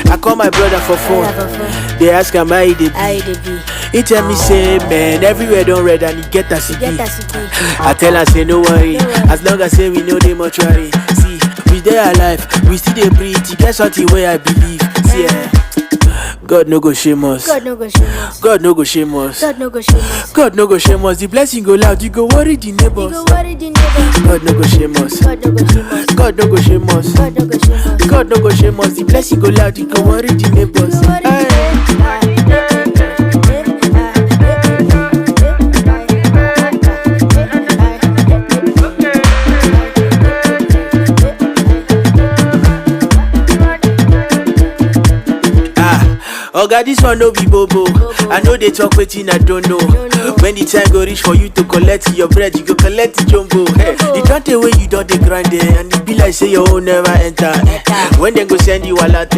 I call my brother for phone. They ask him how he dey be. He tell me say man everywhere don't red and he get a CD. I tell her say no worry, as long as say we know the mortuary. See, we dey alive, we still dey breathe. He get something where I believe. See, God no go shame us. God no go shame us. God no go shame us. God no go shame us. God no go shame us. The blessing go loud, you go worry the neighbors. God no go shame us. God no go shame us. God no go shame us. God no go shame us. God no go shame us. The blessing go loud, you go worry the neighbors. Oga, this one no be bobo. I know they talk wetin I don't know. When the time go reach for you to collect your bread, you go collect the jumbo. Hey, the don't way you don't dey grind it, and it be like say your own never enter. When they go send you a latte.